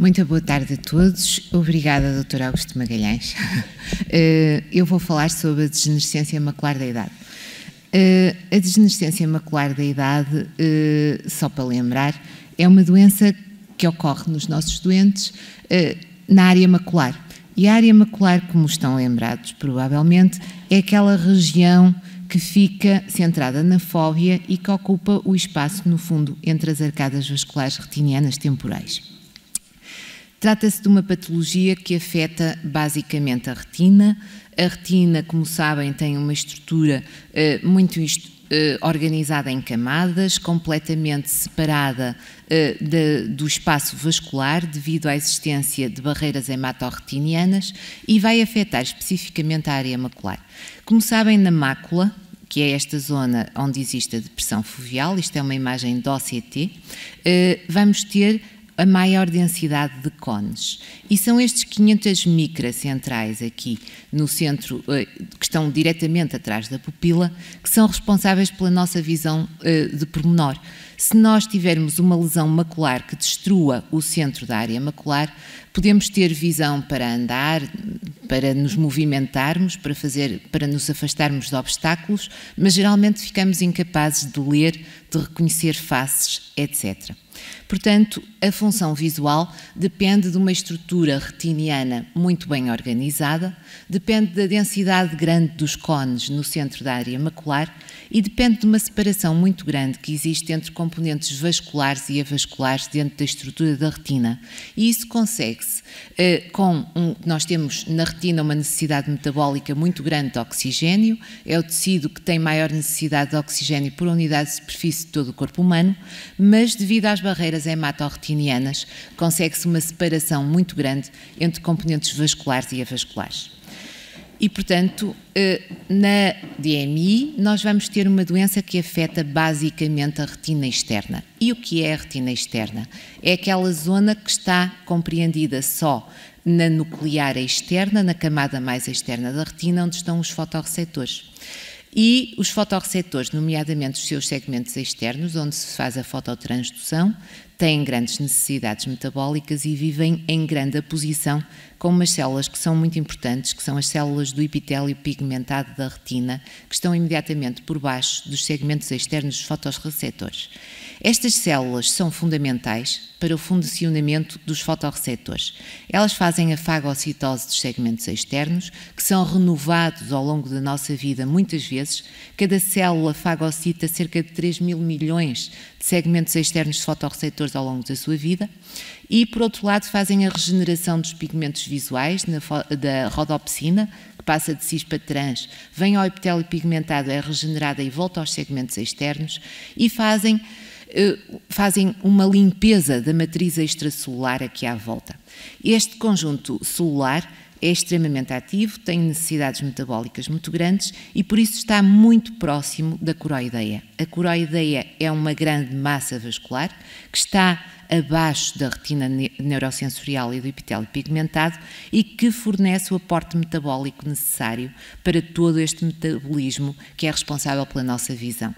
Muito boa tarde a todos. Obrigada, Dr. Augusto Magalhães. Eu vou falar sobre a degenerescência macular da idade. A degenerescência macular da idade, só para lembrar, é uma doença que ocorre nos nossos doentes na área macular. E a área macular, como estão lembrados provavelmente, é aquela região que fica centrada na fóvea e que ocupa o espaço, no fundo, entre as arcadas vasculares retinianas temporais. Trata-se de uma patologia que afeta basicamente a retina. A retina, como sabem, tem uma estrutura muito organizada em camadas, completamente separada do espaço vascular devido à existência de barreiras hematorretinianas e vai afetar especificamente a área macular. Como sabem, na mácula, que é esta zona onde existe a depressão foveal, isto é uma imagem de OCT, vamos ter a maior densidade de cones. E são estes 500 micracentrais aqui no centro, que estão diretamente atrás da pupila, que são responsáveis pela nossa visão de pormenor. Se nós tivermos uma lesão macular que destrua o centro da área macular, podemos ter visão para andar, para nos movimentarmos, para nos afastarmos de obstáculos, mas geralmente ficamos incapazes de ler, de reconhecer faces, etc. Portanto, a função visual depende de uma estrutura retiniana muito bem organizada, depende da densidade grande dos cones no centro da área macular e depende de uma separação muito grande que existe entre componentes vasculares e avasculares dentro da estrutura da retina. E isso consegue-se nós temos na retina uma necessidade metabólica muito grande de oxigênio, é o tecido que tem maior necessidade de oxigênio por unidade de superfície de todo o corpo humano, mas devido às barreiras hematorretinianas consegue-se uma separação muito grande entre componentes vasculares e avasculares. E, portanto, na DMI nós vamos ter uma doença que afeta basicamente a retina externa. E o que é a retina externa? É aquela zona que está compreendida só na nuclear externa, na camada mais externa da retina, onde estão os fotorreceptores. E os fotorreceptores, nomeadamente os seus segmentos externos, onde se faz a fototransdução, têm grandes necessidades metabólicas e vivem em grande aposição com umas células que são muito importantes, que são as células do epitélio pigmentado da retina, que estão imediatamente por baixo dos segmentos externos dos fotorreceptores. Estas células são fundamentais para o funcionamento dos fotorreceptores. Elas fazem a fagocitose dos segmentos externos, que são renovados ao longo da nossa vida muitas vezes. Cada célula fagocita cerca de 3 mil milhões de segmentos externos de fotorreceptores ao longo da sua vida. E, por outro lado, fazem a regeneração dos pigmentos visuais da rodopsina, que passa de cis para trans, vem ao epitélio pigmentado, é regenerada e volta aos segmentos externos e fazem uma limpeza da matriz extracelular aqui à volta. Este conjunto celular é extremamente ativo, tem necessidades metabólicas muito grandes e por isso está muito próximo da coroideia. A coroideia é uma grande massa vascular que está abaixo da retina neurosensorial e do epitélio pigmentado e que fornece o aporte metabólico necessário para todo este metabolismo que é responsável pela nossa visão.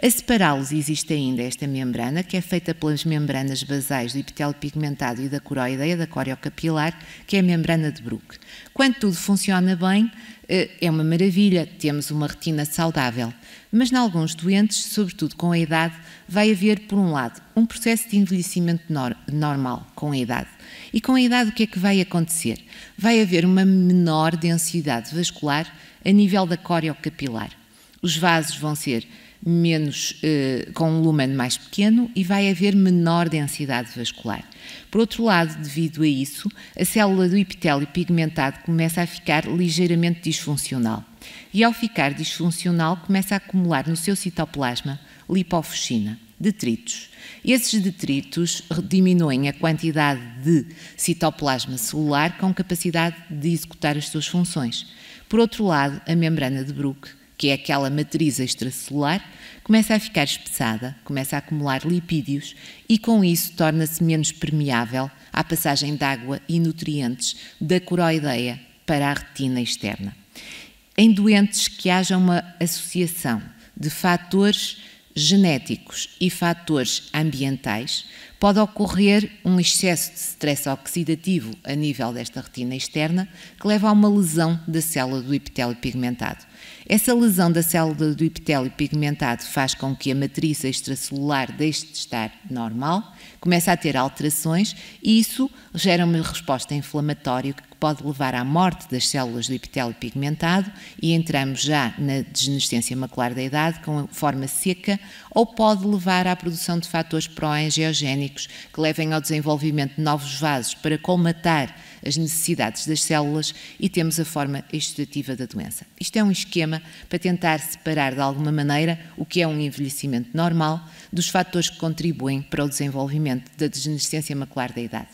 A separá-los existe ainda esta membrana, que é feita pelas membranas basais do epitélio pigmentado e da coroideia, da coriocapilar, que é a membrana de Bruch. Quando tudo funciona bem, é uma maravilha, temos uma retina saudável. Mas, em alguns doentes, sobretudo com a idade, vai haver, por um lado, um processo de envelhecimento normal com a idade. E com a idade o que é que vai acontecer? Vai haver uma menor densidade vascular a nível da coriocapilar. Os vasos vão ser com um lumen mais pequeno e vai haver menor densidade vascular. Por outro lado, devido a isso, a célula do epitélio pigmentado começa a ficar ligeiramente disfuncional. E ao ficar disfuncional, começa a acumular no seu citoplasma lipofuscina, detritos. Esses detritos diminuem a quantidade de citoplasma celular com capacidade de executar as suas funções. Por outro lado, a membrana de Bruch, que é aquela matriz extracelular, começa a ficar espessada, começa a acumular lipídios e com isso torna-se menos permeável à passagem de água e nutrientes da coroideia para a retina externa. Em doentes que haja uma associação de fatores genéticos e fatores ambientais, pode ocorrer um excesso de stress oxidativo a nível desta retina externa que leva a uma lesão da célula do epitélio pigmentado. Essa lesão da célula do epitélio pigmentado faz com que a matriz extracelular deixe de estar normal, começa a ter alterações e isso gera uma resposta inflamatória que pode levar à morte das células do epitélio pigmentado e entramos já na degenerescência macular da idade com forma seca, ou pode levar à produção de fatores pró-angiogénicos que levem ao desenvolvimento de novos vasos para colmatar as necessidades das células e temos a forma exudativa da doença. Isto é um esquema para tentar separar de alguma maneira o que é um envelhecimento normal dos fatores que contribuem para o desenvolvimento da degenerescência macular da idade.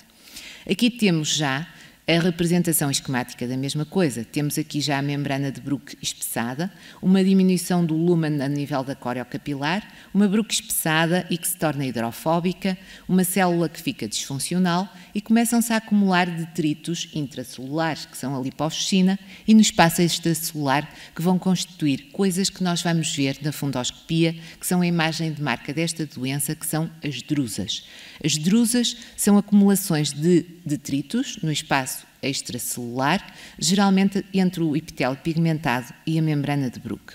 Aqui temos já a representação esquemática da mesma coisa. Temos aqui já a membrana de Bruch espessada, uma diminuição do lumen a nível da coreocapilar, uma Bruch espessada e que se torna hidrofóbica, uma célula que fica disfuncional e começam-se a acumular detritos intracelulares, que são a lipofuscina, e no espaço extracelular, que vão constituir coisas que nós vamos ver na fundoscopia, que são a imagem de marca desta doença, que são as drusas. As drusas são acumulações de detritos no espaço extracelular, geralmente entre o epitélio pigmentado e a membrana de Bruch.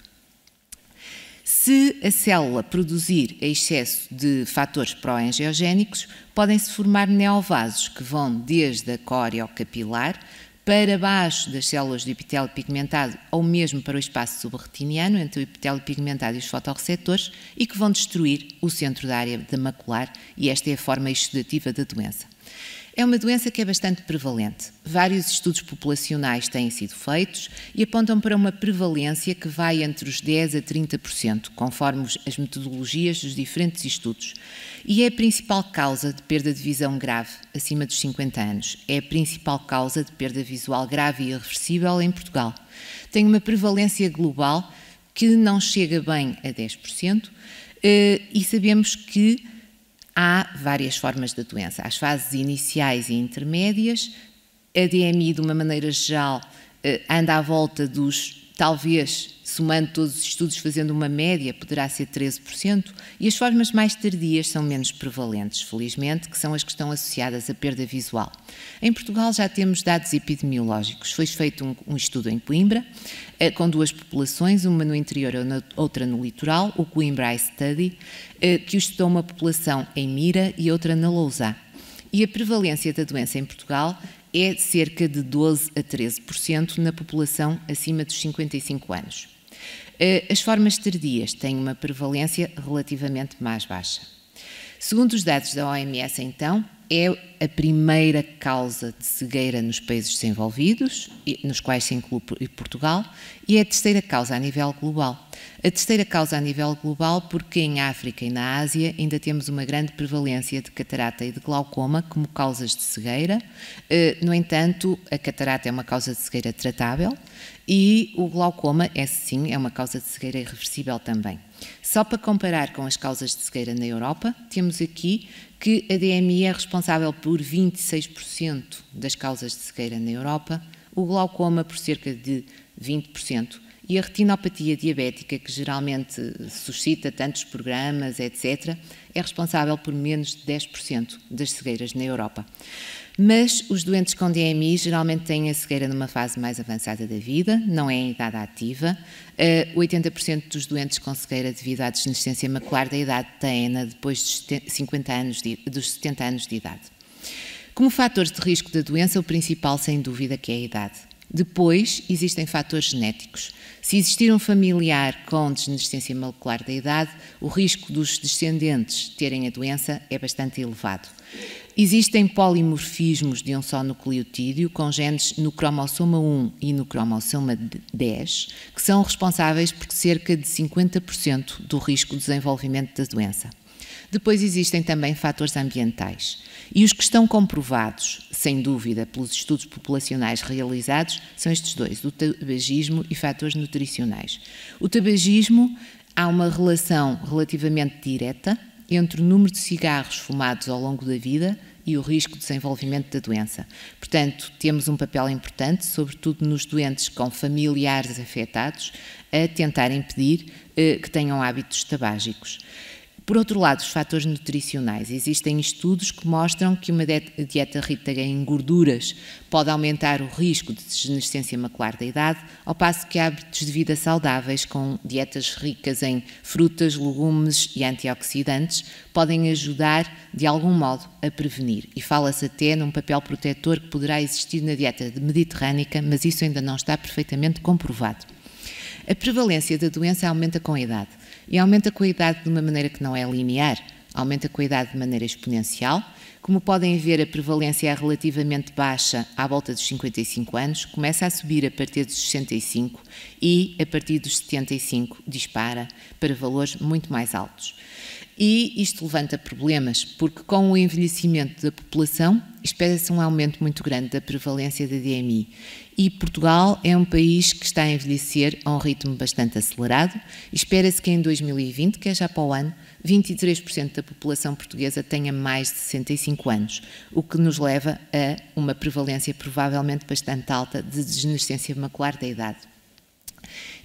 Se a célula produzir excesso de fatores pró-angiogénicos, podem-se formar neovasos que vão desde a coreocapilar para baixo das células do epitélio pigmentado ou mesmo para o espaço subretiniano, entre o epitélio pigmentado e os fotorreceptores, e que vão destruir o centro da área da macular, e esta é a forma exudativa da doença. É uma doença que é bastante prevalente. Vários estudos populacionais têm sido feitos e apontam para uma prevalência que vai entre os 10% a 30%, conforme as metodologias dos diferentes estudos. E é a principal causa de perda de visão grave acima dos 50 anos. É a principal causa de perda visual grave e irreversível em Portugal. Tem uma prevalência global que não chega bem a 10% e sabemos que há várias formas da doença. Há as fases iniciais e intermédias. A DMI, de uma maneira geral, anda à volta dos, talvez, somando todos os estudos, fazendo uma média, poderá ser 13%, e as formas mais tardias são menos prevalentes, felizmente, que são as que estão associadas à perda visual. Em Portugal já temos dados epidemiológicos. Foi feito um estudo em Coimbra, com duas populações, uma no interior e outra no litoral, o Coimbra Eye Study, que estudou uma população em Mira e outra na Lousã. E a prevalência da doença em Portugal é cerca de 12% a 13% na população acima dos 55 anos. As formas tardias têm uma prevalência relativamente mais baixa. Segundo os dados da OMS, então, é a primeira causa de cegueira nos países desenvolvidos, nos quais se inclui Portugal, e é a terceira causa a nível global. A terceira causa a nível global porque em África e na Ásia ainda temos uma grande prevalência de catarata e de glaucoma como causas de cegueira. No entanto, a catarata é uma causa de cegueira tratável e o glaucoma, sim, é uma causa de cegueira irreversível também. Só para comparar com as causas de cegueira na Europa, temos aqui que a DMI é responsável por 26% das causas de cegueira na Europa, o glaucoma por cerca de 20%, e a retinopatia diabética, que geralmente suscita tantos programas, etc., é responsável por menos de 10% das cegueiras na Europa. Mas os doentes com DMI geralmente têm a cegueira numa fase mais avançada da vida, não é em idade ativa. 80% dos doentes com cegueira devido à degenerescência macular da idade têm-na depois dos 70 anos de idade. Como fatores de risco da doença, o principal, sem dúvida, que é a idade. Depois, existem fatores genéticos. Se existir um familiar com degenerescência macular da idade, o risco dos descendentes terem a doença é bastante elevado. Existem polimorfismos de um só nucleotídeo com genes no cromossoma 1 e no cromossoma 10, que são responsáveis por cerca de 50% do risco de desenvolvimento da doença. Depois existem também fatores ambientais. E os que estão comprovados, sem dúvida, pelos estudos populacionais realizados, são estes dois, o tabagismo e fatores nutricionais. O tabagismo, há uma relação relativamente direta entre o número de cigarros fumados ao longo da vida e o risco de desenvolvimento da doença. Portanto, temos um papel importante, sobretudo nos doentes com familiares afetados, a tentar impedir que tenham hábitos tabágicos. Por outro lado, os fatores nutricionais. Existem estudos que mostram que uma dieta rica em gorduras pode aumentar o risco de degenerescência macular da idade, ao passo que hábitos de vida saudáveis, com dietas ricas em frutas, legumes e antioxidantes, podem ajudar, de algum modo, a prevenir. E fala-se até num papel protetor que poderá existir na dieta mediterrânica, mas isso ainda não está perfeitamente comprovado. A prevalência da doença aumenta com a idade, e aumenta com a idade de uma maneira que não é linear, aumenta com a idade de maneira exponencial. Como podem ver, a prevalência é relativamente baixa à volta dos 55 anos, começa a subir a partir dos 65 e, a partir dos 75, dispara para valores muito mais altos. E isto levanta problemas, porque com o envelhecimento da população, espera-se um aumento muito grande da prevalência da DMI. E Portugal é um país que está a envelhecer a um ritmo bastante acelerado. Espera-se que em 2020, que é já para o ano, 23% da população portuguesa tenha mais de 65 anos, o que nos leva a uma prevalência provavelmente bastante alta de degenerescência macular da idade.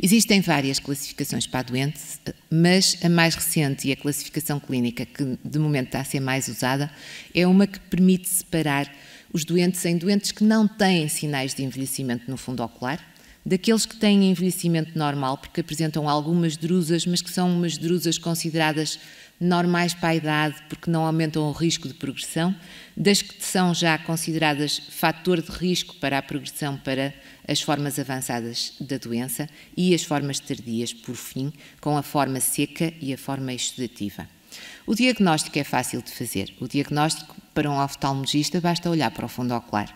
Existem várias classificações para a doença, mas a mais recente e a classificação clínica que de momento está a ser mais usada é uma que permite separar os doentes em doentes que não têm sinais de envelhecimento no fundo ocular, daqueles que têm envelhecimento normal porque apresentam algumas drusas, mas que são umas drusas consideradas normais para a idade porque não aumentam o risco de progressão, das que são já consideradas fator de risco para a progressão para as formas avançadas da doença e as formas tardias, por fim, com a forma seca e a forma exudativa. O diagnóstico é fácil de fazer. O diagnóstico para um oftalmologista basta olhar para o fundo ocular.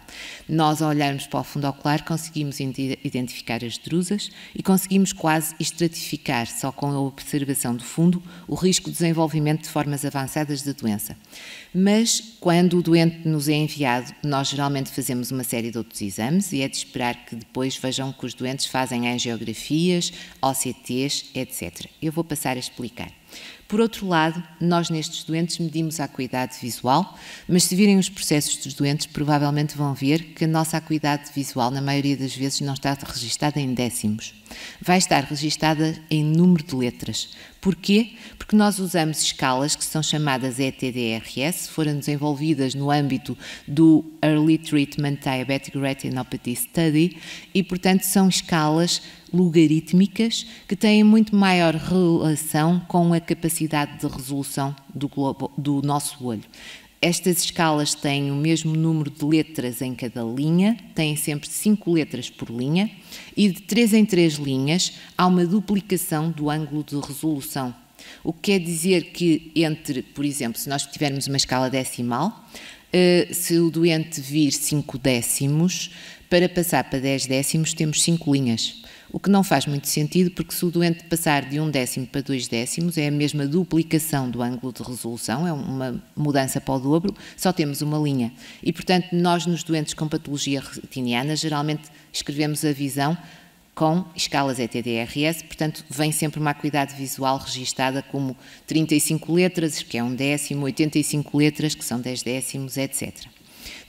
Nós, ao olharmos para o fundo ocular, conseguimos identificar as drusas e conseguimos quase estratificar, só com a observação do fundo, o risco de desenvolvimento de formas avançadas da doença. Mas, quando o doente nos é enviado, nós geralmente fazemos uma série de outros exames e é de esperar que depois vejam que os doentes fazem angiografias, OCTs, etc. Eu vou passar a explicar. Por outro lado, nós nestes doentes medimos a acuidade visual, mas se virem os processos dos doentes, provavelmente vão ver que a nossa acuidade visual, na maioria das vezes, não está registada em décimos. Vai estar registada em número de letras. Porquê? Porque nós usamos escalas que são chamadas ETDRS, foram desenvolvidas no âmbito do Early Treatment Diabetic Retinopathy Study e, portanto, são escalas logarítmicas que têm muito maior relação com a capacidade de resolução do nosso olho. Estas escalas têm o mesmo número de letras em cada linha, têm sempre 5 letras por linha e de 3 em 3 linhas há uma duplicação do ângulo de resolução. O que quer dizer que entre, por exemplo, se nós tivermos uma escala decimal, se o doente vir 5 décimos, para passar para 10 décimos temos 5 linhas. O que não faz muito sentido, porque se o doente passar de 1 décimo para 2 décimos, é a mesma duplicação do ângulo de resolução, é uma mudança para o dobro, só temos uma linha. E, portanto, nós nos doentes com patologia retiniana, geralmente escrevemos a visão com escalas ETDRS, portanto, vem sempre uma acuidade visual registada como 35 letras, que é 1 décimo, 85 letras, que são 10 décimos, etc.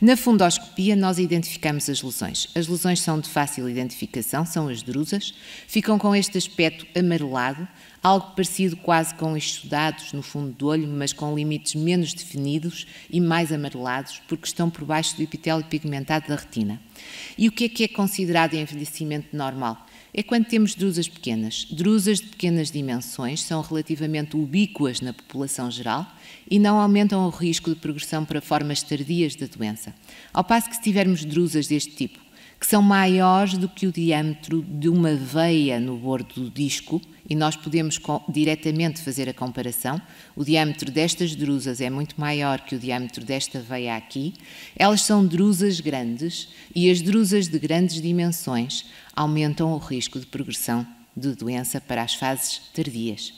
Na fundoscopia, nós identificamos as lesões. As lesões são de fácil identificação, são as drusas, ficam com este aspecto amarelado, algo parecido quase com exudados no fundo do olho, mas com limites menos definidos e mais amarelados, porque estão por baixo do epitélio pigmentado da retina. E o que é considerado envelhecimento normal? É quando temos drusas pequenas. Drusas de pequenas dimensões são relativamente ubíquas na população geral e não aumentam o risco de progressão para formas tardias da doença. Ao passo que se tivermos drusas deste tipo, que são maiores do que o diâmetro de uma veia no bordo do disco, e nós podemos diretamente fazer a comparação, o diâmetro destas drusas é muito maior que o diâmetro desta veia aqui, elas são drusas grandes e as drusas de grandes dimensões aumentam o risco de progressão de doença para as fases tardias.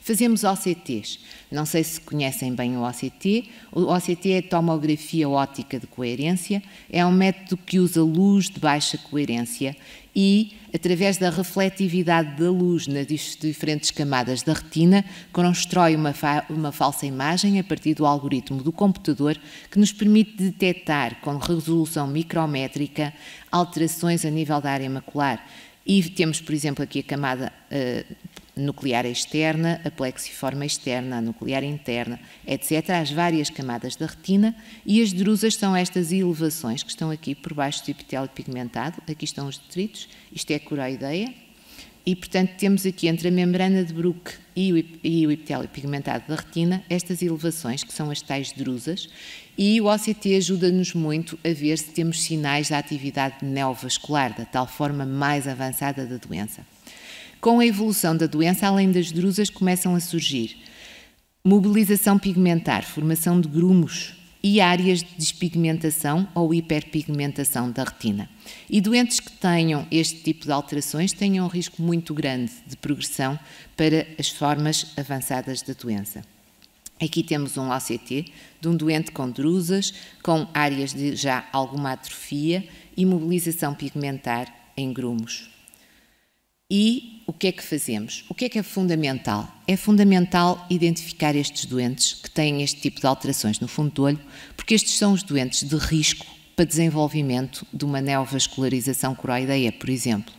Fazemos OCTs. Não sei se conhecem bem o OCT. O OCT é a tomografia óptica de coerência. É um método que usa luz de baixa coerência e, através da refletividade da luz nas diferentes camadas da retina, constrói uma falsa imagem a partir do algoritmo do computador que nos permite detectar com resolução micrométrica alterações a nível da área macular. E temos, por exemplo, aqui a camada nuclear externa, a plexiforme externa, a nuclear interna, etc., as várias camadas da retina, e as drusas são estas elevações que estão aqui por baixo do epitélio pigmentado. Aqui estão os detritos, isto é a coroideia, e, portanto, temos aqui entre a membrana de Bruch e o epitélio pigmentado da retina estas elevações, que são as tais drusas, e o OCT ajuda-nos muito a ver se temos sinais da atividade neovascular, da tal forma mais avançada da doença. Com a evolução da doença, além das drusas, começam a surgir mobilização pigmentar, formação de grumos e áreas de despigmentação ou hiperpigmentação da retina. E doentes que tenham este tipo de alterações têm um risco muito grande de progressão para as formas avançadas da doença. Aqui temos um OCT de um doente com drusas, com áreas de já alguma atrofia e mobilização pigmentar em grumos. E o que é que fazemos? O que é fundamental? É fundamental identificar estes doentes que têm este tipo de alterações no fundo do olho, porque estes são os doentes de risco para desenvolvimento de uma neovascularização coroideia, por exemplo,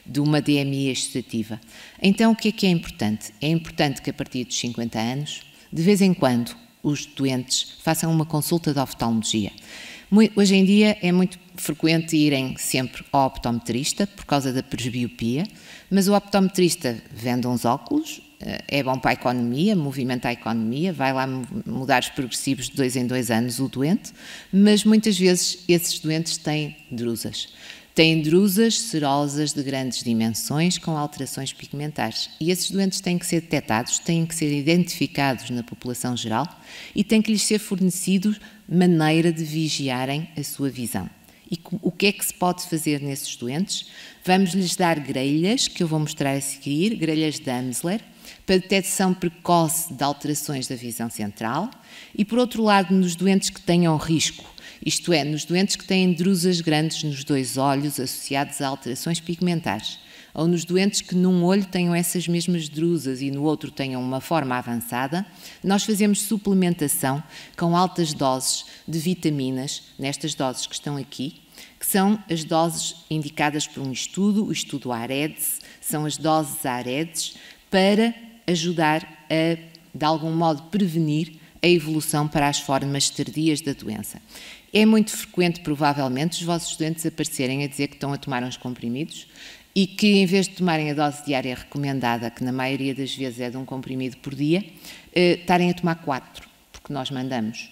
de uma DMI exudativa. Então, o que é importante? É importante que a partir dos 50 anos, de vez em quando, os doentes façam uma consulta de oftalmologia. Hoje em dia é muito frequente irem sempre ao optometrista por causa da presbiopia, mas o optometrista vende uns óculos, é bom para a economia, movimenta a economia, vai lá mudar os progressivos de 2 em 2 anos o doente, mas muitas vezes esses doentes têm drusas. Têm drusas serosas de grandes dimensões com alterações pigmentares. E esses doentes têm que ser detectados, têm que ser identificados na população geral e têm que lhes ser fornecido maneira de vigiarem a sua visão. E o que é que se pode fazer nesses doentes? Vamos-lhes dar grelhas, que eu vou mostrar a seguir, grelhas de Amsler, para detecção precoce de alterações da visão central e, por outro lado, nos doentes que tenham risco, isto é, nos doentes que têm drusas grandes nos 2 olhos associadas a alterações pigmentares, ou nos doentes que num olho tenham essas mesmas drusas e no outro tenham uma forma avançada, nós fazemos suplementação com altas doses de vitaminas, nestas doses que estão aqui, que são as doses indicadas por um estudo, o estudo AREDS, são as doses AREDS, para ajudar a, de algum modo, prevenir a evolução para as formas tardias da doença. É muito frequente, provavelmente, os vossos doentes aparecerem a dizer que estão a tomar uns comprimidos e que, em vez de tomarem a dose diária recomendada, que na maioria das vezes é de um comprimido por dia, estarem a tomar 4, porque nós mandamos.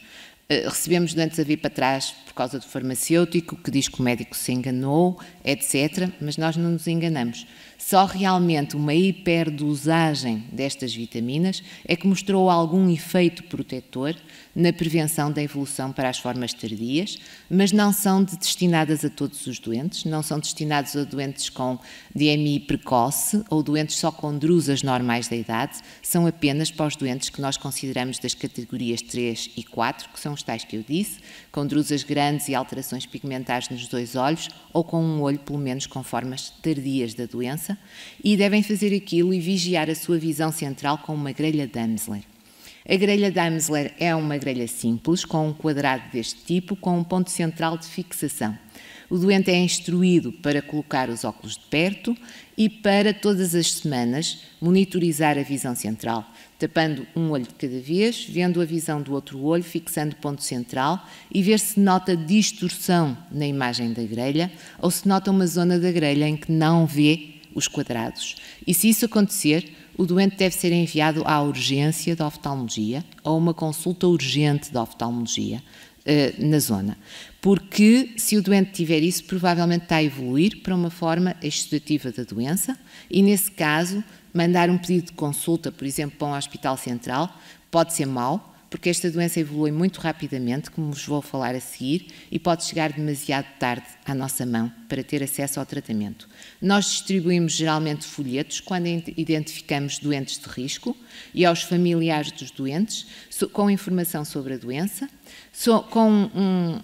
Recebemos doentes a vir para trás por causa do farmacêutico, que diz que o médico se enganou, etc., mas nós não nos enganamos. Só realmente uma hiperdosagem destas vitaminas é que mostrou algum efeito protetor na prevenção da evolução para as formas tardias, mas não são destinadas a todos os doentes, não são destinados a doentes com DMI precoce ou doentes só com drusas normais da idade, são apenas para os doentes que nós consideramos das categorias 3 e 4, que são os tais que eu disse, com drusas grandes e alterações pigmentares nos 2 olhos ou com um olho pelo menos com formas tardias da doença, e devem fazer aquilo e vigiar a sua visão central com uma grelha de Amsler. A grelha de Amsler é uma grelha simples, com um quadrado deste tipo, com um ponto central de fixação. O doente é instruído para colocar os óculos de perto e para todas as semanas monitorizar a visão central, tapando um olho de cada vez, vendo a visão do outro olho, fixando o ponto central e ver se nota distorção na imagem da grelha ou se nota uma zona da grelha em que não vê os quadrados. E se isso acontecer, o doente deve ser enviado à urgência de oftalmologia ou uma consulta urgente de oftalmologia na zona. Porque se o doente tiver isso, provavelmente está a evoluir para uma forma exudativa da doença e, nesse caso, mandar um pedido de consulta, por exemplo, para um hospital central, pode ser mau, porque esta doença evolui muito rapidamente, como vos vou falar a seguir, e pode chegar demasiado tarde à nossa mão para ter acesso ao tratamento. Nós distribuímos geralmente folhetos quando identificamos doentes de risco e aos familiares dos doentes, com informação sobre a doença, com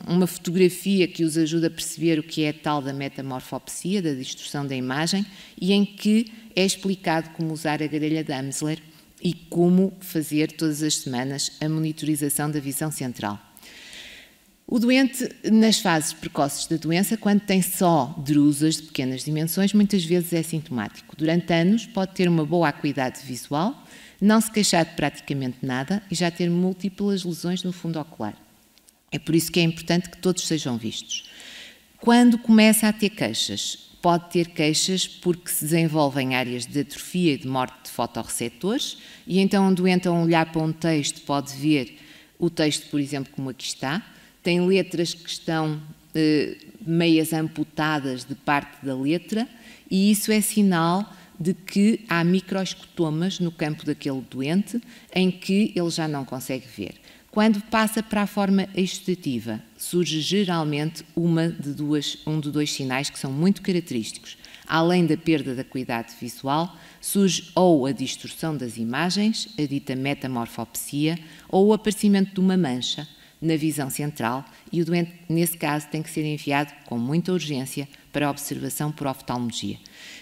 uma fotografia que os ajuda a perceber o que é a tal da metamorfopsia, da distorção da imagem, e em que é explicado como usar a grelha de Amsler e como fazer todas as semanas a monitorização da visão central. O doente, nas fases precoces da doença, quando tem só drusas de pequenas dimensões, muitas vezes é sintomático. Durante anos pode ter uma boa acuidade visual, não se queixar de praticamente nada e já ter múltiplas lesões no fundo ocular. É por isso que é importante que todos sejam vistos. Quando começa a ter queixas, pode ter queixas porque se desenvolvem áreas de atrofia e de morte de fotorreceptores e então um doente, ao olhar para um texto, pode ver o texto, por exemplo, como aqui está. Tem letras que estão meias amputadas de parte da letra e isso é sinal de que há microescotomas no campo daquele doente em que ele já não consegue ver. Quando passa para a forma exudativa, surge geralmente um de dois sinais que são muito característicos. Além da perda da acuidade visual, surge ou a distorção das imagens, a dita metamorfopsia, ou o aparecimento de uma mancha na visão central e o doente, nesse caso, tem que ser enviado com muita urgência para a observação por oftalmologia.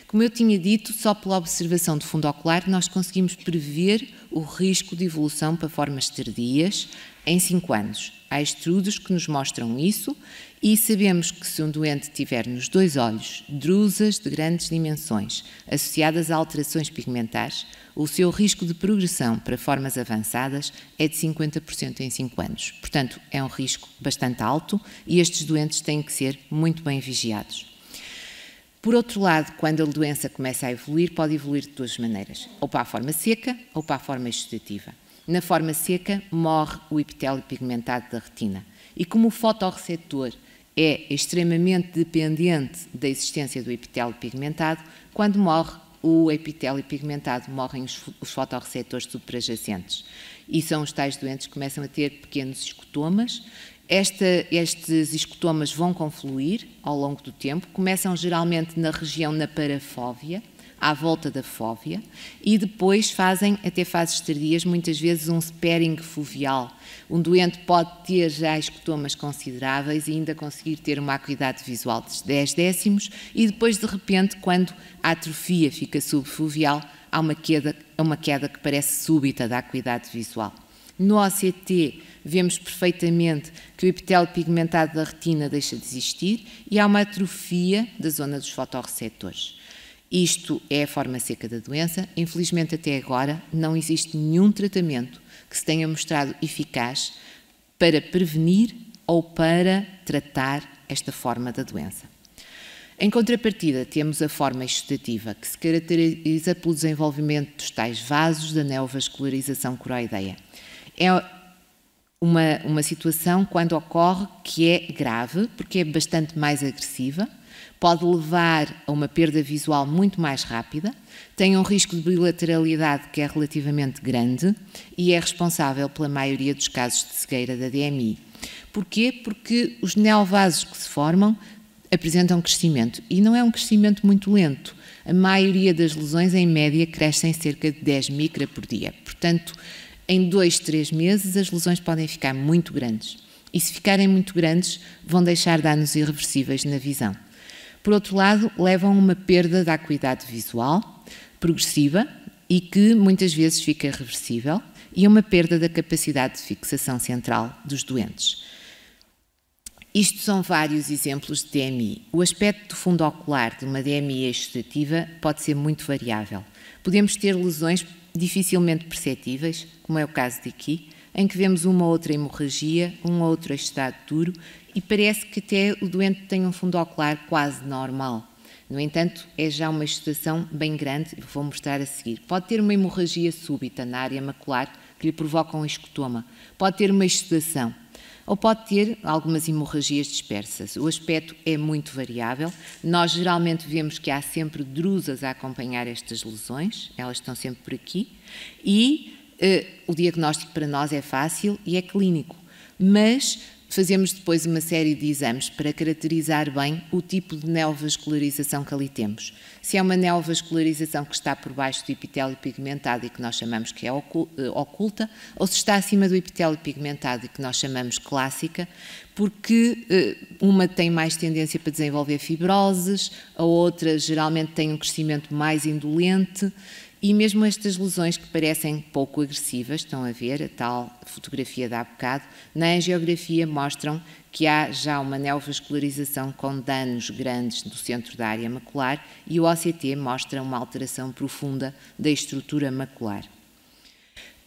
Como eu tinha dito, só pela observação de fundo ocular nós conseguimos prever o risco de evolução para formas tardias em 5 anos. Há estudos que nos mostram isso e sabemos que se um doente tiver nos 2 olhos drusas de grandes dimensões associadas a alterações pigmentares, o seu risco de progressão para formas avançadas é de 50% em 5 anos. Portanto, é um risco bastante alto e estes doentes têm que ser muito bem vigiados. Por outro lado, quando a doença começa a evoluir, pode evoluir de 2 maneiras, ou para a forma seca ou para a forma exudativa. Na forma seca, morre o epitélio pigmentado da retina. E como o fotorreceptor é extremamente dependente da existência do epitélio pigmentado, quando morre o epitélio pigmentado, morrem os fotorreceptores suprajacentes. E são os tais doentes que começam a ter pequenos escotomas. Estes escotomas vão confluir ao longo do tempo, começam geralmente na região na parafóvea, à volta da fóvea, e depois fazem, até fases tardias, muitas vezes um sparing foveal. Um doente pode ter já escotomas consideráveis e ainda conseguir ter uma acuidade visual de 10 décimos e depois, de repente, quando a atrofia fica subfoveal, há uma queda que parece súbita da acuidade visual. No OCT, vemos perfeitamente que o epitélio pigmentado da retina deixa de existir e há uma atrofia da zona dos fotorreceptores. Isto é a forma seca da doença. Infelizmente, até agora, não existe nenhum tratamento que se tenha mostrado eficaz para prevenir ou para tratar esta forma da doença. Em contrapartida, temos a forma exudativa, que se caracteriza pelo desenvolvimento dos tais vasos da neovascularização coroideia. É uma situação, quando ocorre, que é grave, porque é bastante mais agressiva, pode levar a uma perda visual muito mais rápida, tem um risco de bilateralidade que é relativamente grande e é responsável pela maioria dos casos de cegueira da DMI. Porquê? Porque os neovasos que se formam apresentam crescimento e não é um crescimento muito lento. A maioria das lesões, em média, crescem cerca de 10 micra por dia. Portanto, em 2, 3 meses, as lesões podem ficar muito grandes. E se ficarem muito grandes, vão deixar danos irreversíveis na visão. Por outro lado, levam a uma perda da acuidade visual progressiva e que muitas vezes fica reversível e a uma perda da capacidade de fixação central dos doentes. Isto são vários exemplos de DMI. O aspecto do fundo ocular de uma DMI exudativa pode ser muito variável. Podemos ter lesões dificilmente perceptíveis, como é o caso daqui, em que vemos uma ou outra hemorragia, um ou outro estado duro e parece que até o doente tem um fundo ocular quase normal. No entanto, é já uma exudação bem grande, vou mostrar a seguir. Pode ter uma hemorragia súbita na área macular que lhe provoca um escotoma. Pode ter uma exudação. Ou pode ter algumas hemorragias dispersas. O aspecto é muito variável. Nós geralmente vemos que há sempre drusas a acompanhar estas lesões, elas estão sempre por aqui, e o diagnóstico para nós é fácil e é clínico, mas fazemos depois uma série de exames para caracterizar bem o tipo de neovascularização que ali temos. Se é uma neovascularização que está por baixo do epitélio pigmentado e que nós chamamos que é oculta, ou se está acima do epitélio pigmentado e que nós chamamos clássica, porque uma tem mais tendência para desenvolver fibroses, a outra geralmente tem um crescimento mais indolente E mesmo estas lesões que parecem pouco agressivas, estão a ver, a tal fotografia de há bocado, na angiografia mostram que há já uma neovascularização com danos grandes do centro da área macular e o OCT mostra uma alteração profunda da estrutura macular.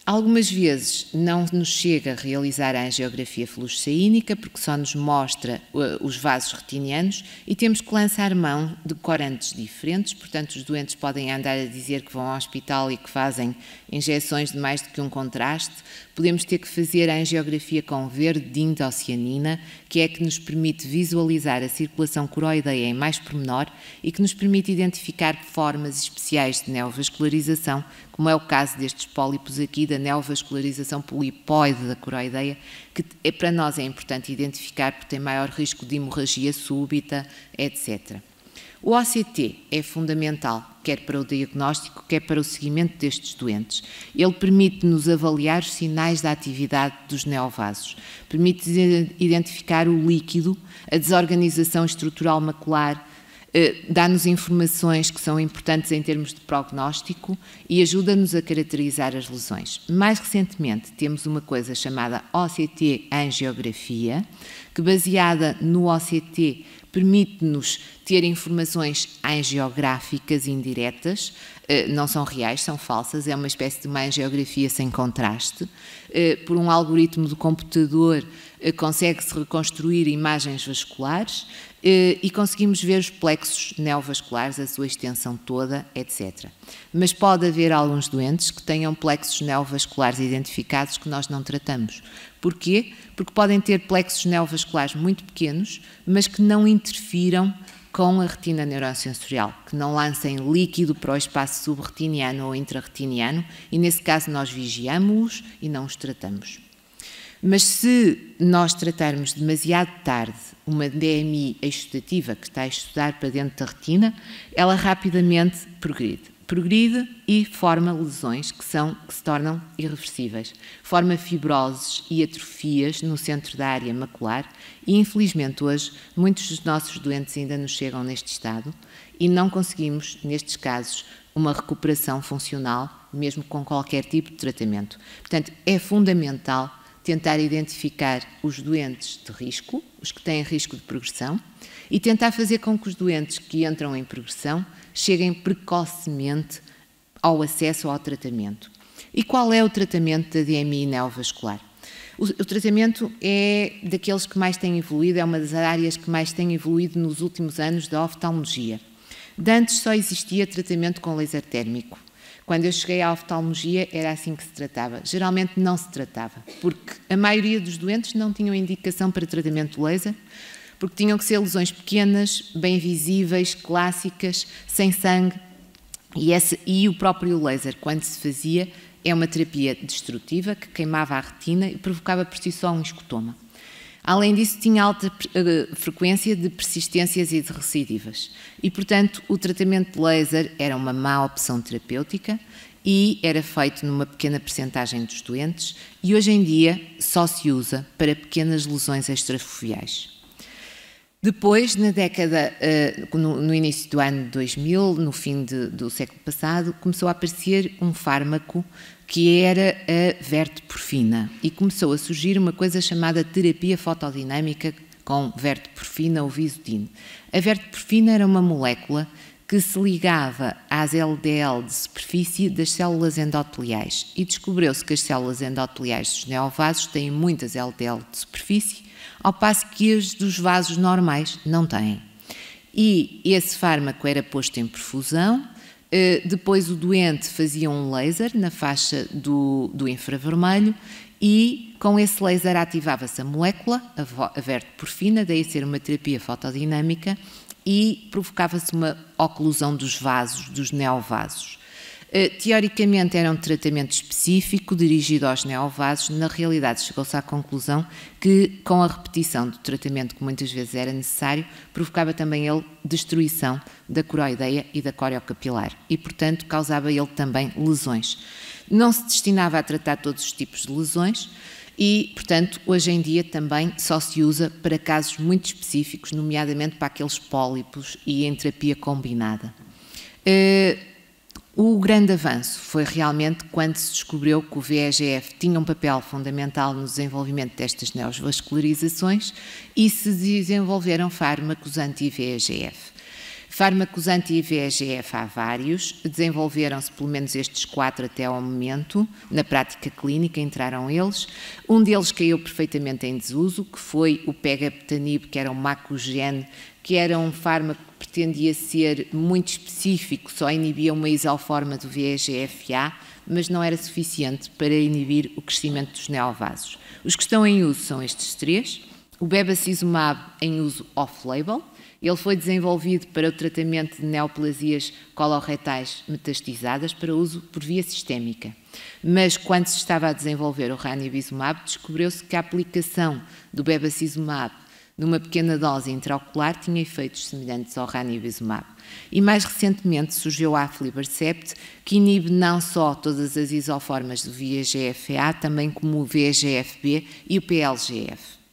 Algumas vezes não nos chega a realizar a angiografia fluoresceínica porque só nos mostra os vasos retinianos e temos que lançar mão de corantes diferentes, portanto os doentes podem andar a dizer que vão ao hospital e que fazem injeções de mais do que um contraste. Podemos ter que fazer a angiografia com verde de indocianina, que é que nos permite visualizar a circulação coroideia em mais pormenor e que nos permite identificar formas especiais de neovascularização, como é o caso destes pólipos aqui, da neovascularização polipoide da coroideia, que para nós é importante identificar porque tem maior risco de hemorragia súbita, etc. O OCT é fundamental, quer para o diagnóstico, quer para o seguimento destes doentes. Ele permite-nos avaliar os sinais da atividade dos neovasos, permite identificar o líquido, a desorganização estrutural macular, dá-nos informações que são importantes em termos de prognóstico e ajuda-nos a caracterizar as lesões. Mais recentemente, temos uma coisa chamada OCT angiografia, que baseada no OCT permite-nos ter informações angiográficas indiretas, não são reais, são falsas, é uma espécie de uma angiografia sem contraste. Por um algoritmo do computador consegue-se reconstruir imagens vasculares e conseguimos ver os plexos neovasculares, a sua extensão toda, etc. Mas pode haver alguns doentes que tenham plexos neovasculares identificados que nós não tratamos. Porquê? Porque podem ter plexos neovasculares muito pequenos, mas que não interfiram com a retina neurosensorial, que não lancem líquido para o espaço subretiniano ou intrarretiniano, e nesse caso nós vigiamos-os e não os tratamos. Mas se nós tratarmos demasiado tarde uma DMI exudativa que está a estudar para dentro da retina, ela rapidamente progride e forma lesões que se tornam irreversíveis. Forma fibroses e atrofias no centro da área macular e, infelizmente, hoje, muitos dos nossos doentes ainda nos chegam neste estado e não conseguimos, nestes casos, uma recuperação funcional, mesmo com qualquer tipo de tratamento. Portanto, é fundamental tentar identificar os doentes de risco, os que têm risco de progressão, e tentar fazer com que os doentes que entram em progressão cheguem precocemente ao acesso ao tratamento. E qual é o tratamento da DMI neovascular? O tratamento é daqueles que mais têm evoluído, é uma das áreas que mais tem evoluído nos últimos anos da oftalmologia. De antes só existia tratamento com laser térmico. Quando eu cheguei à oftalmologia era assim que se tratava. Geralmente não se tratava, porque a maioria dos doentes não tinham indicação para tratamento de laser, porque tinham que ser lesões pequenas, bem visíveis, clássicas, sem sangue, e o próprio laser, quando se fazia, é uma terapia destrutiva que queimava a retina e provocava por si só um escotoma. Além disso, tinha alta frequência de persistências e de recidivas. E, portanto, o tratamento de laser era uma má opção terapêutica e era feito numa pequena percentagem dos doentes e, hoje em dia, só se usa para pequenas lesões extrafoveais. Depois, na década, no início do ano 2000, no fim do século passado, começou a aparecer um fármaco que era a verteporfina e começou a surgir uma coisa chamada terapia fotodinâmica com verteporfina ou Visudyne. A verteporfina era uma molécula que se ligava às LDL de superfície das células endoteliais e descobriu-se que as células endoteliais dos neovasos têm muitas LDL de superfície, ao passo que as dos vasos normais não têm. E esse fármaco era posto em perfusão, depois o doente fazia um laser na faixa do infravermelho e com esse laser ativava-se a molécula, a verteporfina, daí ser uma terapia fotodinâmica, e provocava-se uma oclusão dos vasos, dos neovasos. Teoricamente era um tratamento específico dirigido aos neovasos, na realidade chegou-se à conclusão que com a repetição do tratamento que muitas vezes era necessário, provocava também ele destruição da coroideia e da coreocapilar e, portanto, causava ele também lesões. Não se destinava a tratar todos os tipos de lesões e, portanto, hoje em dia também só se usa para casos muito específicos, nomeadamente para aqueles pólipos e em terapia combinada. O grande avanço foi realmente quando se descobriu que o VEGF tinha um papel fundamental no desenvolvimento destas neovascularizações e se desenvolveram fármacos anti-VEGF. Fármacos anti-VEGF há vários, desenvolveram-se pelo menos estes 4 até ao momento, na prática clínica entraram eles. Um deles caiu perfeitamente em desuso, que foi o pegaptanib, que era um Macugen, que era um fármaco que pretendia ser muito específico, só inibia uma isoforma do VEGF-A, mas não era suficiente para inibir o crescimento dos neovasos. Os que estão em uso são estes 3. O bevacizumab em uso off-label. Ele foi desenvolvido para o tratamento de neoplasias coloretais metastizadas para uso por via sistémica. Mas quando se estava a desenvolver o ranibizumab, descobriu-se que a aplicação do bevacizumab numa pequena dose intraocular tinha efeitos semelhantes ao ranibizumab. E mais recentemente surgiu a aflibercept, que inibe não só todas as isoformas do VEGF-A, também como o VEGF-B e o PLGF.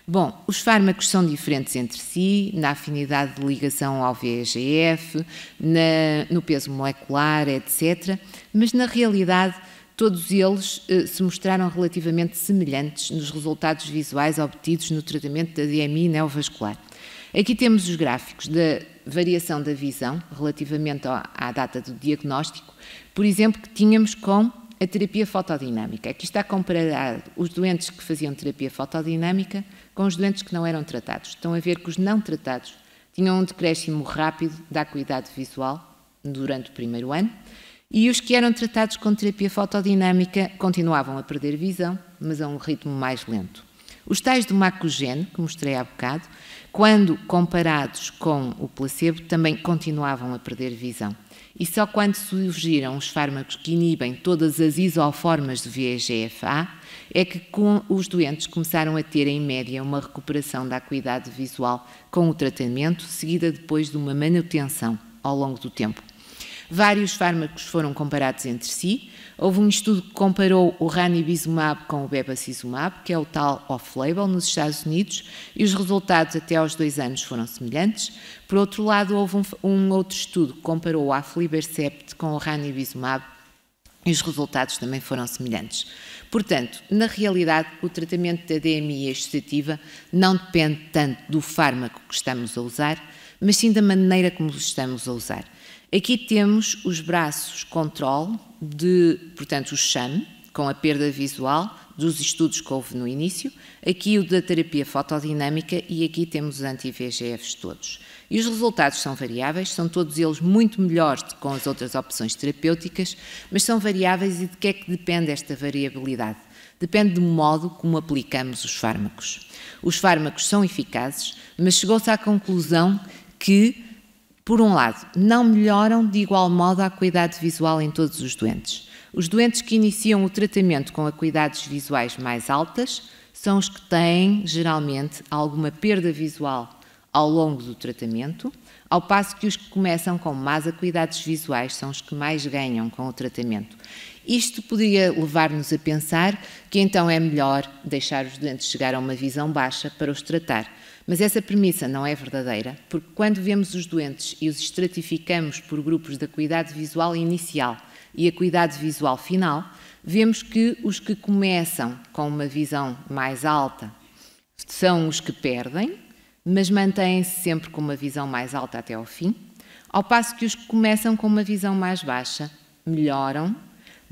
Bom, os fármacos são diferentes entre si, na afinidade de ligação ao VEGF, no peso molecular, etc. Mas, na realidade, todos eles se mostraram relativamente semelhantes nos resultados visuais obtidos no tratamento da DMI neovascular. Aqui temos os gráficos da variação da visão relativamente à data do diagnóstico, por exemplo, que tínhamos com a terapia fotodinâmica. Aqui está comparado os doentes que faziam terapia fotodinâmica com os doentes que não eram tratados. Estão a ver que os não tratados tinham um decréscimo rápido da acuidade visual durante o primeiro ano e os que eram tratados com terapia fotodinâmica continuavam a perder visão, mas a um ritmo mais lento. Os tais do Macugen, que mostrei há bocado, quando comparados com o placebo, também continuavam a perder visão. E só quando surgiram os fármacos que inibem todas as isoformas do VEGF-A é que os doentes começaram a ter, em média, uma recuperação da acuidade visual com o tratamento, seguida depois de uma manutenção ao longo do tempo. Vários fármacos foram comparados entre si. Houve um estudo que comparou o ranibizumab com o bevacizumab, que é o tal off-label, nos Estados Unidos, e os resultados até aos 2 anos foram semelhantes. Por outro lado, houve um outro estudo que comparou o aflibercept com o ranibizumab e os resultados também foram semelhantes. Portanto, na realidade, o tratamento da DMI excitativa não depende tanto do fármaco que estamos a usar, mas sim da maneira como o estamos a usar. Aqui temos os braços controle portanto, o sham, com a perda visual dos estudos que houve no início, aqui o da terapia fotodinâmica e aqui temos os anti-VEGFs todos. E os resultados são variáveis, são todos eles muito melhores do que com as outras opções terapêuticas, mas são variáveis e de que é que depende esta variabilidade? Depende do modo como aplicamos os fármacos. Os fármacos são eficazes, mas chegou-se à conclusão que, por um lado, não melhoram de igual modo a acuidade visual em todos os doentes. Os doentes que iniciam o tratamento com acuidades visuais mais altas são os que têm, geralmente, alguma perda visual ao longo do tratamento, ao passo que os que começam com más acuidades visuais são os que mais ganham com o tratamento. Isto poderia levar-nos a pensar que então é melhor deixar os doentes chegar a uma visão baixa para os tratar. Mas essa premissa não é verdadeira, porque quando vemos os doentes e os estratificamos por grupos de acuidade visual inicial e acuidade visual final, vemos que os que começam com uma visão mais alta são os que perdem, mas mantêm-se sempre com uma visão mais alta até ao fim, ao passo que os que começam com uma visão mais baixa melhoram,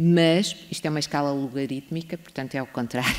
mas, isto é uma escala logarítmica, portanto é o contrário,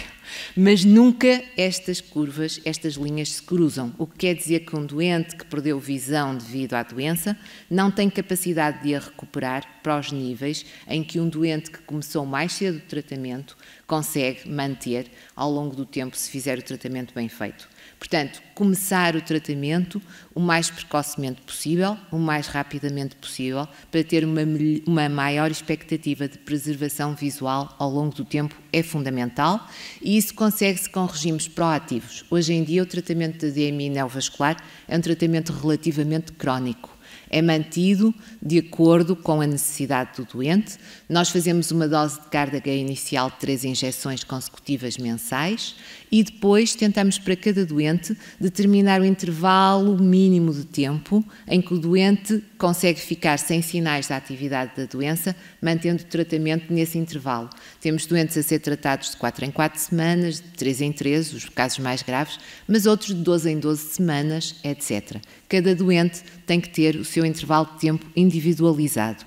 mas nunca estas curvas, estas linhas se cruzam, o que quer dizer que um doente que perdeu visão devido à doença não tem capacidade de a recuperar para os níveis em que um doente que começou mais cedo o tratamento consegue manter ao longo do tempo se fizer o tratamento bem feito. Portanto, começar o tratamento o mais precocemente possível, o mais rapidamente possível, para ter uma maior expectativa de preservação visual ao longo do tempo é fundamental e isso consegue-se com regimes proativos. Hoje em dia, o tratamento da DMI neovascular é um tratamento relativamente crónico. É mantido de acordo com a necessidade do doente. Nós fazemos uma dose de carga inicial de 3 injeções consecutivas mensais e depois tentamos para cada doente determinar o intervalo mínimo de tempo em que o doente consegue ficar sem sinais da atividade da doença, mantendo o tratamento nesse intervalo. Temos doentes a ser tratados de 4 em 4 semanas, de 3 em 3, os casos mais graves, mas outros de 12 em 12 semanas, etc. Cada doente tem que ter o seu intervalo de tempo individualizado.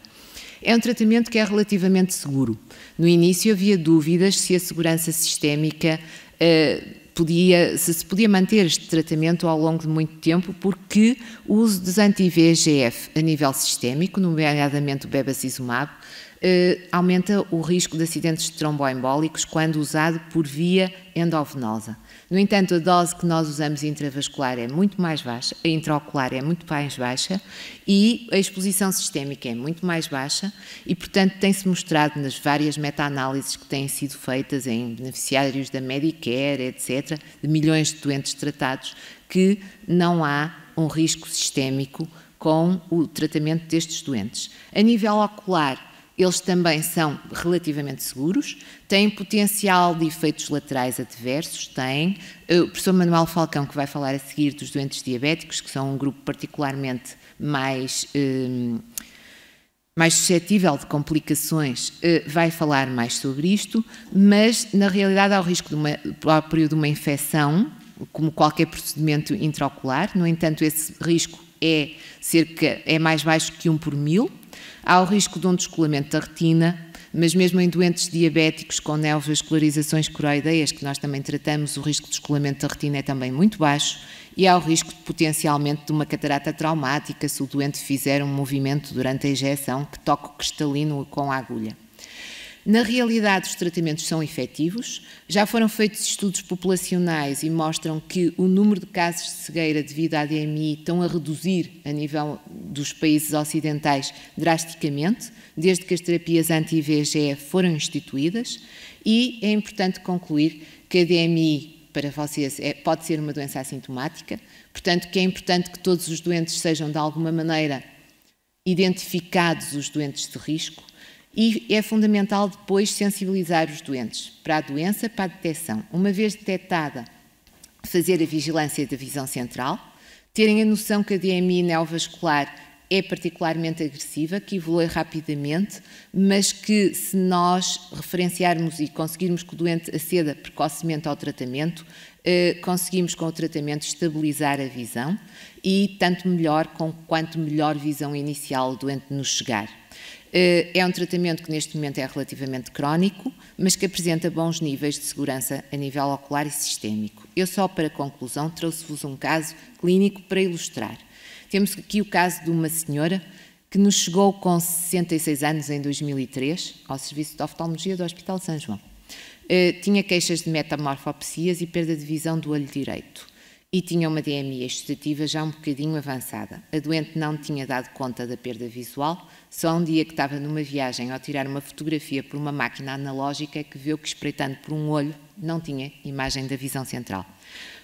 É um tratamento que é relativamente seguro. No início havia dúvidas se a segurança sistémica se podia manter este tratamento ao longo de muito tempo, porque o uso dos anti-VEGF a nível sistémico, nomeadamente o bevacizumab, aumenta o risco de acidentes tromboembólicos quando usado por via endovenosa. No entanto, a dose que nós usamos intravascular é muito mais baixa, a intraocular é muito mais baixa e a exposição sistémica é muito mais baixa e, portanto, tem-se mostrado nas várias meta-análises que têm sido feitas em beneficiários da Medicare, etc., de milhões de doentes tratados, que não há um risco sistémico com o tratamento destes doentes. A nível ocular, eles também são relativamente seguros, têm potencial de efeitos laterais adversos, têm. O professor Manuel Falcão, que vai falar a seguir dos doentes diabéticos, que são um grupo particularmente mais suscetível de complicações, vai falar mais sobre isto, mas na realidade há o risco próprio de uma infecção, como qualquer procedimento intraocular. No entanto, esse risco é mais baixo que 1 por 1000. Há o risco de um descolamento da retina, mas mesmo em doentes diabéticos com neovascularizações coroideias, que nós também tratamos, o risco de descolamento da retina é também muito baixo, e há o risco potencialmente de uma catarata traumática se o doente fizer um movimento durante a injeção que toque o cristalino com a agulha. Na realidade, os tratamentos são efetivos, já foram feitos estudos populacionais e mostram que o número de casos de cegueira devido à DMI estão a reduzir a nível dos países ocidentais drasticamente, desde que as terapias anti-VEGF foram instituídas, e é importante concluir que a DMI para vocês pode ser uma doença assintomática, portanto que é importante que todos os doentes sejam de alguma maneira identificados os doentes de risco, e é fundamental depois sensibilizar os doentes para a doença, para a detecção. Uma vez detectada, fazer a vigilância da visão central, terem a noção que a DMI neovascular é particularmente agressiva, que evolui rapidamente, mas que se nós referenciarmos e conseguirmos que o doente aceda precocemente ao tratamento, conseguimos com o tratamento estabilizar a visão e tanto melhor quanto melhor visão inicial o doente nos chegar. É um tratamento que neste momento é relativamente crónico, mas que apresenta bons níveis de segurança a nível ocular e sistémico. Eu só para conclusão trouxe-vos um caso clínico para ilustrar. Temos aqui o caso de uma senhora que nos chegou com 66 anos em 2003 ao Serviço de Oftalmologia do Hospital de São João. Tinha queixas de metamorfopsias e perda de visão do olho direito. E tinha uma DMI exudativa já um bocadinho avançada. A doente não tinha dado conta da perda visual, só um dia que estava numa viagem ao tirar uma fotografia por uma máquina analógica é que viu que espreitando por um olho não tinha imagem da visão central.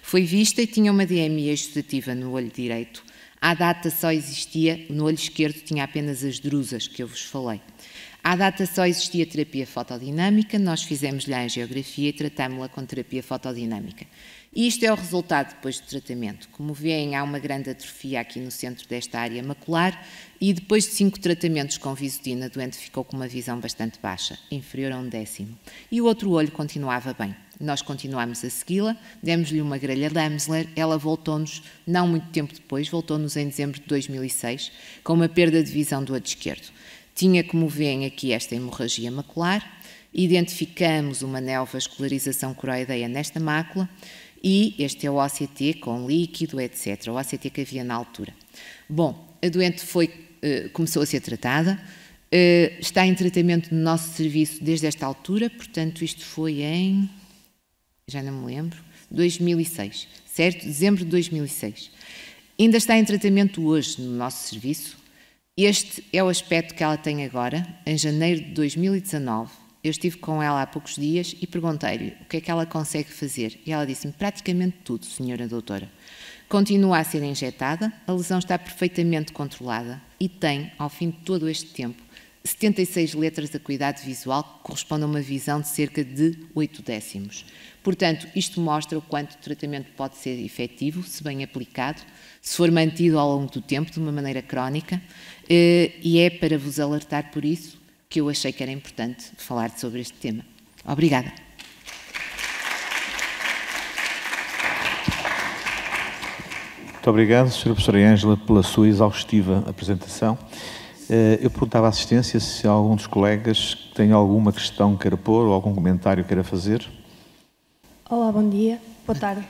Foi vista e tinha uma DMI exudativa no olho direito. À data só existia, no olho esquerdo tinha apenas as drusas que eu vos falei. À data só existia terapia fotodinâmica, nós fizemos-lhe a angiografia e tratámos-la com terapia fotodinâmica. E isto é o resultado depois do tratamento. Como veem, há uma grande atrofia aqui no centro desta área macular e depois de 5 tratamentos com Visudyne, a doente ficou com uma visão bastante baixa, inferior a 1/10. E o outro olho continuava bem. Nós continuámos a segui-la, demos-lhe uma grelha de Amsler, ela voltou-nos, não muito tempo depois, voltou-nos em dezembro de 2006, com uma perda de visão do olho esquerdo. Tinha, como veem aqui, esta hemorragia macular, identificamos uma neovascularização coroideia nesta mácula, e este é o OCT com líquido, etc. O OCT que havia na altura. Bom, a doente começou a ser tratada, está em tratamento no nosso serviço desde esta altura, portanto isto foi em, já não me lembro, 2006, certo? Dezembro de 2006. Ainda está em tratamento hoje no nosso serviço. Este é o aspecto que ela tem agora, em janeiro de 2019. Eu estive com ela há poucos dias e perguntei-lhe o que é que ela consegue fazer. E ela disse-me praticamente tudo, senhora doutora. Continua a ser injetada, a lesão está perfeitamente controlada e tem, ao fim de todo este tempo, 76 letras da acuidade visual, que correspondem a uma visão de cerca de 8/10. Portanto, isto mostra o quanto o tratamento pode ser efetivo, se bem aplicado, se for mantido ao longo do tempo, de uma maneira crónica, e é para vos alertar por isso que eu achei que era importante falar sobre este tema. Obrigada. Muito obrigado, Sra. Professora Ângela, pela sua exaustiva apresentação. Eu perguntava à assistência se algum dos colegas tem alguma questão que queira pôr ou algum comentário que queira fazer. Olá, bom dia. Boa tarde.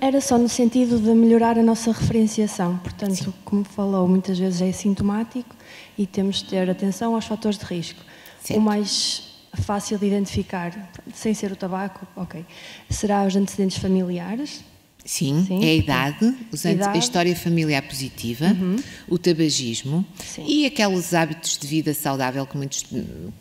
Era só no sentido de melhorar a nossa referenciação. Portanto, sim, como falou, muitas vezes é sintomático e temos de ter atenção aos fatores de risco. Certo. O mais fácil de identificar, sem ser o tabaco, ok, será os antecedentes familiares. Sim, sim, é a idade, a história familiar positiva, o tabagismo, sim, e aqueles hábitos de vida saudável que muitos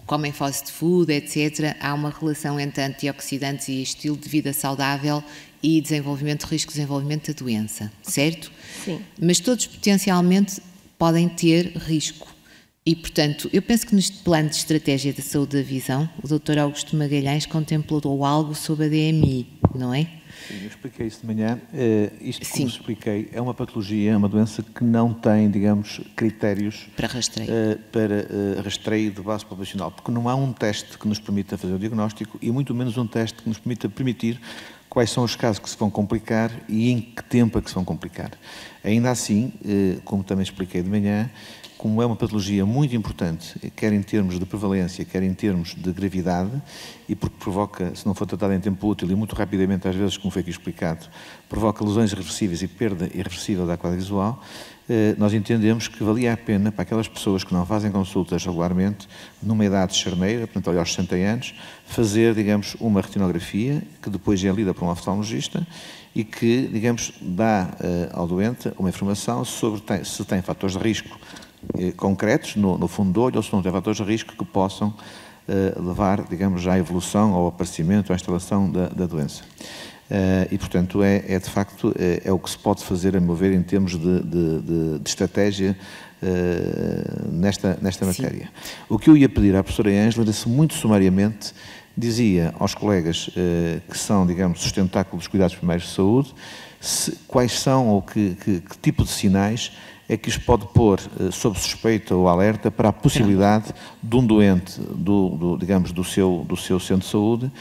comem fast food, etc. Há uma relação entre antioxidantes e estilo de vida saudável e desenvolvimento de risco de desenvolvimento da doença, certo? Sim. Mas todos potencialmente podem ter risco. E, portanto, eu penso que neste plano de estratégia da saúde da visão, o Dr. Augusto Magalhães contemplou algo sobre a DMI, não é? Sim, eu expliquei isso de manhã. Isto, como expliquei, é uma patologia, é uma doença que não tem, digamos, critérios para rastreio, rastreio de base populacional, porque não há um teste que nos permita fazer o diagnóstico e muito menos um teste que nos permita permitir quais são os casos que se vão complicar e em que tempo é que se vão complicar. Ainda assim, como também expliquei de manhã, como é uma patologia muito importante, quer em termos de prevalência, quer em termos de gravidade, e porque provoca, se não for tratada em tempo útil e muito rapidamente, às vezes, como foi aqui explicado, provoca lesões irreversíveis e perda irreversível da acuidade visual, nós entendemos que valia a pena para aquelas pessoas que não fazem consultas regularmente, numa idade charneira, portanto, ali aos 60 anos, fazer, digamos, uma retinografia, que depois é lida por um oftalmologista, e que, digamos, dá ao doente uma informação sobre se tem fatores de risco concretos no fundo do olho ou se não tem fatores de risco que possam levar, digamos, à evolução, ao aparecimento, à instalação da doença. E, portanto, de facto, é o que se pode fazer, a meu ver, em termos de estratégia nesta matéria. O que eu ia pedir à professora Ângela era se, muito sumariamente, dizia aos colegas que são, digamos, sustentáculo dos cuidados primários de saúde, quais são ou que tipo de sinais é que os pode pôr sob suspeita ou alerta para a possibilidade de um doente, digamos, do seu centro de saúde,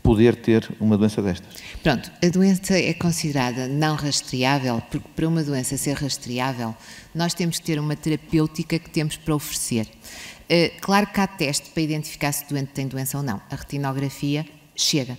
poder ter uma doença destas. Pronto, a doença é considerada não rastreável, porque para uma doença ser rastreável, nós temos que ter uma terapêutica que temos para oferecer. Claro que há teste para identificar se o doente tem doença ou não. A retinografia chega.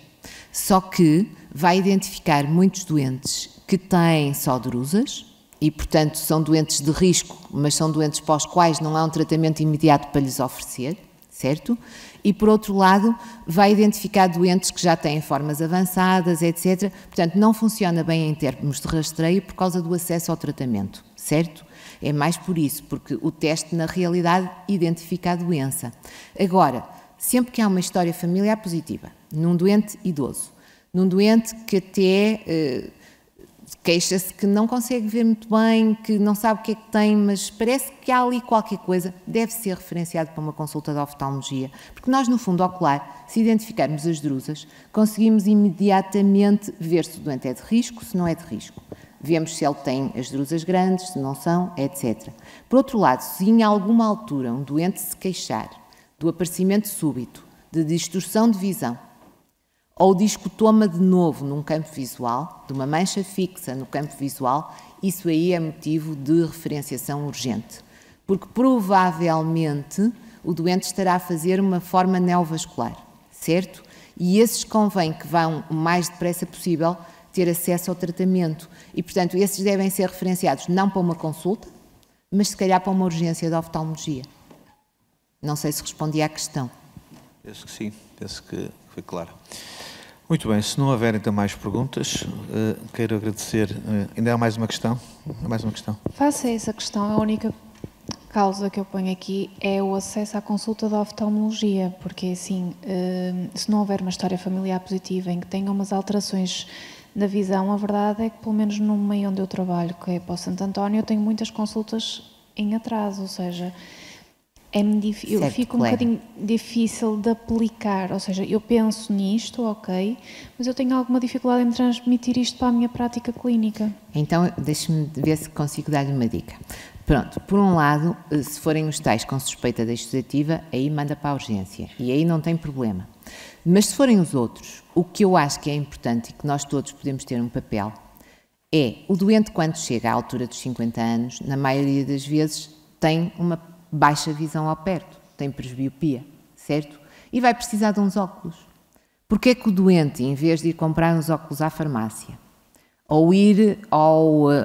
Só que vai identificar muitos doentes que têm só drusas, e, portanto, são doentes de risco, mas são doentes para os quais não há um tratamento imediato para lhes oferecer, certo? E, por outro lado, vai identificar doentes que já têm formas avançadas, etc. Portanto, não funciona bem em termos de rastreio por causa do acesso ao tratamento, certo? É mais por isso, porque o teste, na realidade, identifica a doença. Agora, sempre que há uma história familiar positiva, num doente idoso, num doente que até queixa-se que não consegue ver muito bem, que não sabe o que é que tem, mas parece que há ali qualquer coisa, deve ser referenciado para uma consulta de oftalmologia, porque nós, no fundo ocular, se identificarmos as drusas, conseguimos imediatamente ver se o doente é de risco, se não é de risco. Vemos se ele tem as drusas grandes, se não são, etc. Por outro lado, se em alguma altura um doente se queixar do aparecimento súbito, de distorção de visão, ou de escotoma de novo num campo visual, de uma mancha fixa no campo visual, isso aí é motivo de referenciação urgente. Porque provavelmente o doente estará a fazer uma forma neovascular, certo? E esses convém que vão o mais depressa possível ter acesso ao tratamento. E, portanto, esses devem ser referenciados não para uma consulta, mas se calhar para uma urgência de oftalmologia. Não sei se respondi à questão. Penso que sim, penso que foi claro. Muito bem, se não houver então mais perguntas, quero agradecer. Ainda há mais uma questão? Faça essa questão. A única causa que eu ponho aqui é o acesso à consulta da oftalmologia, porque assim, se não houver uma história familiar positiva em que tenha umas alterações na visão, a verdade é que, pelo menos no meio onde eu trabalho, que é para o Santo António, eu tenho muitas consultas em atraso, ou seja, Eu fico um bocadinho difícil de aplicar, ou seja, eu penso nisto, ok, mas eu tenho alguma dificuldade em transmitir isto para a minha prática clínica. Então, deixe-me ver se consigo dar-lhe uma dica. Pronto, por um lado, se forem os tais com suspeita de exudativa, aí manda para a urgência e aí não tem problema. Mas se forem os outros, o que eu acho que é importante e que nós todos podemos ter um papel é o doente, quando chega à altura dos 50 anos, na maioria das vezes tem uma baixa visão ao perto, tem presbiopia, certo? E vai precisar de uns óculos. Porquê é que o doente, em vez de ir comprar uns óculos à farmácia, ou ir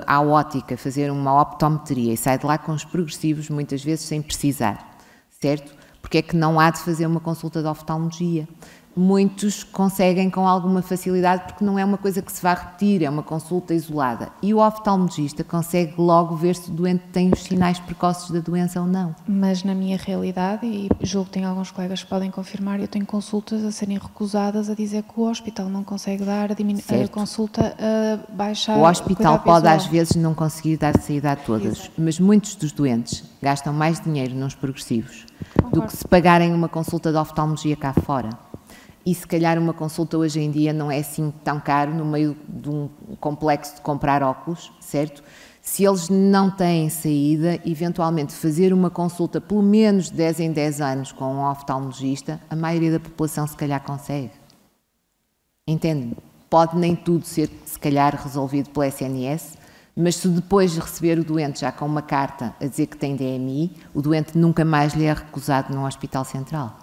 à ótica fazer uma optometria e sai de lá com os progressivos, muitas vezes sem precisar, certo? Porque é que não há de fazer uma consulta de oftalmologia? Muitos conseguem com alguma facilidade porque não é uma coisa que se vai repetir, é uma consulta isolada. E o oftalmologista consegue logo ver se o doente tem os sinais precoces da doença ou não. Mas na minha realidade, e julgo que tem alguns colegas que podem confirmar, eu tenho consultas a serem recusadas a dizer que o hospital não consegue dar a consulta a baixar. O hospital pode às vezes não conseguir dar saída a todas, exato, mas muitos dos doentes gastam mais dinheiro nos progressivos do que se pagarem uma consulta de oftalmologia cá fora. E se calhar uma consulta hoje em dia não é assim tão caro no meio de um complexo de comprar óculos, certo? Se eles não têm saída, eventualmente fazer uma consulta pelo menos 10 em 10 anos com um oftalmologista, a maioria da população se calhar consegue. Entende? Pode nem tudo ser se calhar resolvido pela SNS, mas se depois de receber o doente já com uma carta a dizer que tem DMI, o doente nunca mais lhe é recusado num hospital central.